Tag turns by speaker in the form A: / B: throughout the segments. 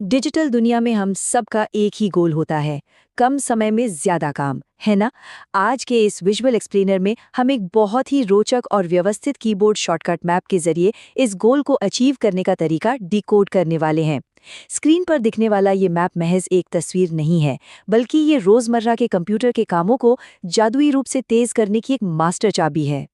A: Digital दुनिया में हम सबका एक ही गोल होता है, कम समय में ज्यादा काम, है ना? आज के इस विजुअल एक्सप्लेनर में हम एक बहुत ही रोचक और व्यवस्थित कीबोर्ड शॉर्टकट मैप के जरिए इस गोल को अचीव करने का तरीका डिकोड करने वाले हैं। स्क्रीन पर दिखने वाला ये मैप महज एक तस्वीर नहीं है, बल्कि ये रोजमर्रा के कंप्यूटर के कामों को जादुई रूप से तेज करने की एक मास्टर चाबी है।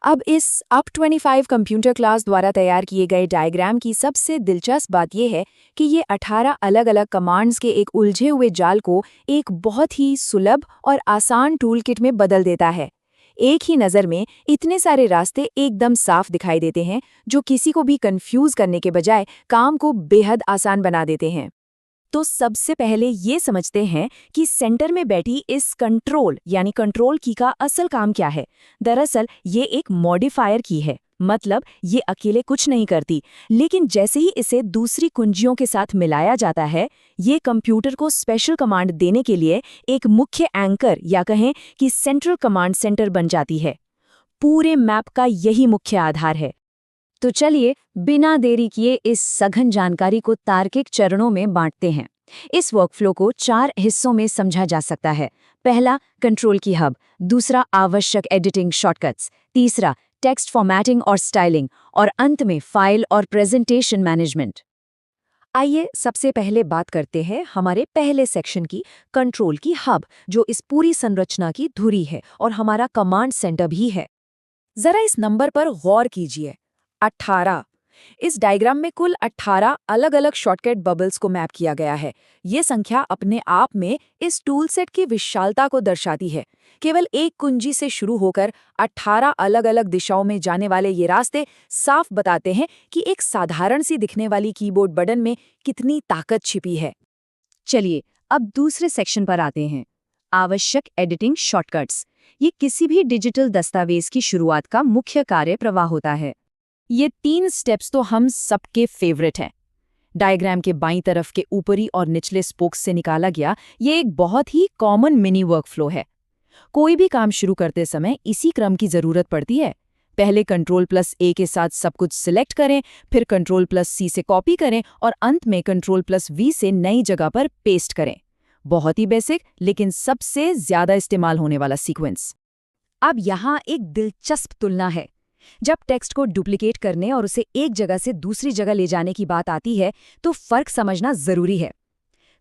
A: अब इस अप 25 कंप्यूटर क्लास द्वारा तैयार किए गए डायग्राम की सबसे दिलचस्प बात यह है कि ये 18 अलग-अलग कमांड्स के एक उलझे हुए जाल को एक बहुत ही सुलभ और आसान टूलकिट में बदल देता है। एक ही नज़र में इतने सारे रास्ते एकदम साफ दिखाई देते हैं, जो किसी को भी कंफ्यूज करने के बजाय काम को बेहद आसान बना देते हैं। तो सबसे पहले ये समझते हैं कि सेंटर में बैठी इस कंट्रोल यानी कंट्रोल की का असल काम क्या है। दरअसल ये एक मॉडिफायर की है, मतलब ये अकेले कुछ नहीं करती, लेकिन जैसे ही इसे दूसरी कुंजियों के साथ मिलाया जाता है, ये कंप्यूटर को स्पेशल कमांड देने के लिए एक मुख्य एंकर या कहें कि सेंट्रल कमांड सेंटर बन जाती है। पूरे मैप का यही मुख्य आधार है। तो चलिए बिना देरी किए इस सघन जानकारी को तार्किक चरणों में बांटते हैं। इस वर्कफ्लो को 4 हिस्सों में समझा जा सकता है। पहला, कंट्रोल की हब। दूसरा, आवश्यक एडिटिंग शॉर्टकट्स। तीसरा, टेक्स्ट फॉर्मेटिंग और स्टाइलिंग। और अंत में फाइल और प्रेजेंटेशन मैनेजमेंट। आइए सबसे पहले बात करते हैं हमारे पहले सेक्शन की, कंट्रोल की हब, जो इस पूरी संरचना की धुरी है और हमारा कमांड सेंटर भी है। जरा इस नंबर पर गौर कीजिए, 18। इस डायग्राम में कुल 18 अलग-अलग शॉर्टकट बबल्स को मैप किया गया है। ये संख्या अपने आप में इस टूल सेट की विशालता को दर्शाती है। केवल एक कुंजी से शुरू होकर 18 अलग-अलग दिशाओं में जाने वाले ये रास्ते साफ बताते हैं कि एक साधारण सी दिखने वाली कीबोर्ड बटन में कितनी ताकत छिपी है। चलिए अब दूसरे सेक्शन पर आते हैं, आवश्यक एडिटिंग शॉर्टकट्स। ये किसी भी डिजिटल दस्तावेज की शुरुआत का मुख्य कार्य प्रवाह होता है। ये 3 स्टेप्स तो हम सबके फेवरेट हैं। डायग्राम के बाईं तरफ के ऊपरी और निचले स्पोक्स से निकाला गया ये एक बहुत ही कॉमन मिनी वर्कफ्लो है। कोई भी काम शुरू करते समय इसी क्रम की जरूरत पड़ती है। पहले Ctrl+A के साथ सब कुछ सिलेक्ट करें, फिर Ctrl+C से कॉपी करें और अंत में Ctrl+V से नई जगह पर पेस्ट करें। बहुत ही बेसिक, लेकिन सबसे ज्यादा इस्तेमाल होने वाला सीक्वेंस। अब यहाँ एक दिलचस्प तुलना है। जब टेक्स्ट को डुप्लीकेट करने और उसे एक जगह से दूसरी जगह ले जाने की बात आती है, तो फर्क समझना जरूरी है।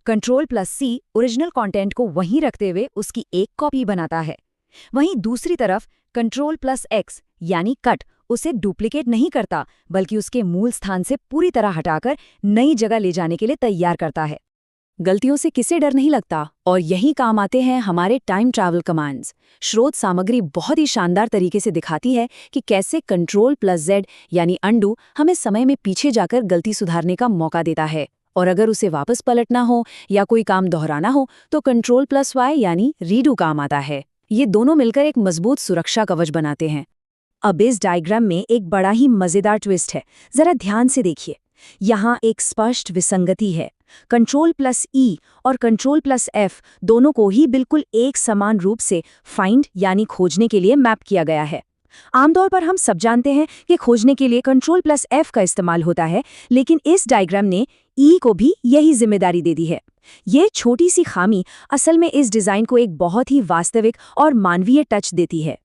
A: Ctrl+C ओरिजिनल कंटेंट को वहीं रखते हुए उसकी एक कॉपी बनाता है। वहीं दूसरी तरफ Ctrl+X यानी कट उसे डुप्लीकेट नहीं करता, बल्कि उसके मूल स्थान से पूरी तरह हटाकर नई जगह ले जाने के लिए तैयार करता है। गलतियों से किसे डर नहीं लगता, और यही काम आते हैं हमारे टाइम ट्रैवल कमांड्स। स्रोत सामग्री बहुत ही शानदार तरीके से दिखाती है कि कैसे Ctrl+Z यानी अंडू हमें समय में पीछे जाकर गलती सुधारने का मौका देता है, और अगर उसे वापस पलटना हो या कोई काम दोहराना हो तो Ctrl+Y यानी रीडू काम आता है। ये दोनों मिलकर एक मजबूत सुरक्षा कवच बनाते हैं। अब इस डायग्राम में एक बड़ा ही मजेदार ट्विस्ट है, जरा ध्यान से देखिए। यहाँ एक स्पष्ट विसंगति है। Ctrl+E और Ctrl+F दोनों को ही बिल्कुल एक समान रूप से फाइंड यानी खोजने के लिए मैप किया गया है। आमतौर पर हम सब जानते हैं कि खोजने के लिए Ctrl+F का इस्तेमाल होता है, लेकिन इस डायग्राम ने E को भी यही जिम्मेदारी दे दी है। ये छोटी सी खामी असल में इस डिज़ाइन को एक बहुत ही वास्तविक और मानवीय टच देती है।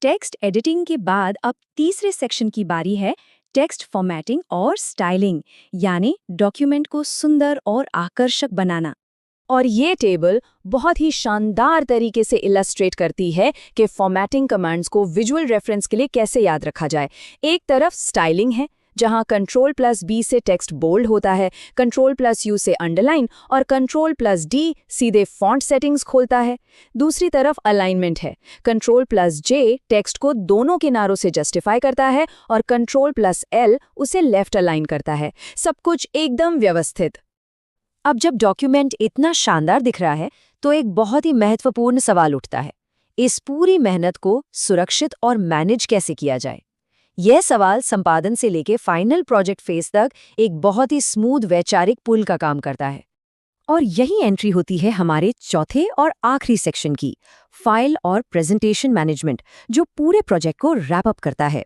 A: टेक्स्ट एडिटिंग के बाद अब तीसरे सेक्शन की बारी है, टेक्स्ट फॉर्मेटिंग और स्टाइलिंग, यानी डॉक्यूमेंट को सुंदर और आकर्षक बनाना। और ये टेबल बहुत ही शानदार तरीके से इलस्ट्रेट करती है कि फॉर्मेटिंग कमांड्स को विजुअल रेफरेंस के लिए कैसे याद रखा जाए। एक तरफ स्टाइलिंग है, जहां Ctrl+B से टेक्स्ट बोल्ड होता है, Ctrl+U से अंडरलाइन और Ctrl+D सीधे फॉन्ट सेटिंग्स खोलता है। दूसरी तरफ अलाइनमेंट है, Ctrl+J टेक्स्ट को दोनों किनारों से जस्टिफाई करता है और Ctrl+L उसे लेफ्ट अलाइन करता है। सब कुछ एकदम व्यवस्थित। अब जब डॉक्यूमेंट इतना शानदार दिख रहा है, तो एक बहुत ही महत्वपूर्ण सवाल उठता है, इस पूरी मेहनत को सुरक्षित और मैनेज कैसे किया जाए। यह सवाल संपादन से लेके फाइनल प्रोजेक्ट फेज तक एक बहुत ही स्मूथ वैचारिक पुल का काम करता है। और यही एंट्री होती है हमारे चौथे और आखिरी सेक्शन की, फाइल और प्रेजेंटेशन मैनेजमेंट, जो पूरे प्रोजेक्ट को रैप अप करता है।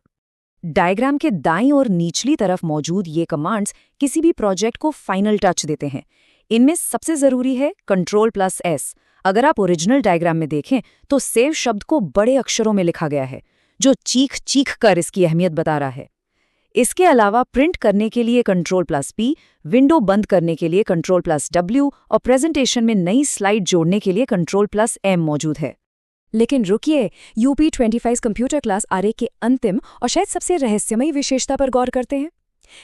B: डायग्राम के दाईं और निचली तरफ मौजूद ये कमांड्स किसी भी प्रोजेक्ट को फाइनल टच देते हैं। इनमें सबसे ज़रूरी है Ctrl+S। अगर आप ओरिजिनल डायग्राम में देखें तो सेव शब्द को बड़े अक्षरों में लिखा गया है, जो चीख चीख कर इसकी अहमियत बता रहा है। इसके अलावा प्रिंट करने के लिए Ctrl+P, विंडो बंद करने के लिए Ctrl+W और प्रेजेंटेशन में नई स्लाइड जोड़ने के लिए Ctrl+M मौजूद है।
C: लेकिन रुकिए, UP25 कंप्यूटर क्लास आरेख के अंतिम और शायद सबसे रहस्यमयी विशेषता पर गौर करते हैं।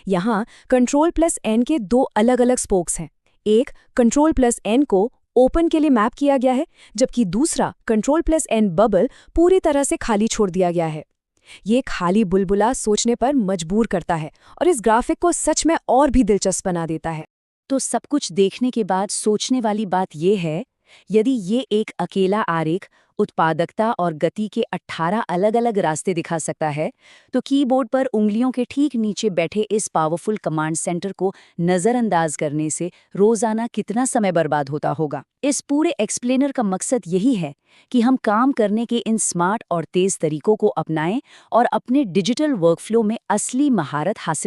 C: यहाँ Ctrl+N के दो अलग अलग स्पोक्स हैं। एक Ctrl+N को ओपन के लिए मैप किया गया है, जबकि दूसरा Ctrl+N बबल पूरी तरह से खाली छोड़ दिया गया है। ये खाली बुलबुला सोचने पर मजबूर करता है और इस ग्राफिक को सच में और भी दिलचस्प बना देता है।
A: तो सब कुछ देखने के बाद सोचने वाली बात यह है, यदि ये एक अकेला आरेख उत्पादकता और गति के 18 अलग-अलग रास्ते दिखा सकता है, तो कीबोर्ड पर उंगलियों के ठीक नीचे बैठे इस पावरफुल कमांड सेंटर को नज़रअंदाज करने से रोज़ाना कितना समय बर्बाद होता होगा। इस पूरे एक्सप्लेनर का मकसद यही है कि हम काम करने के इन स्मार्ट और तेज़ तरीकों को अपनाएं और अपने डिजिटल वर्कफ्लो में असली महारत हासिल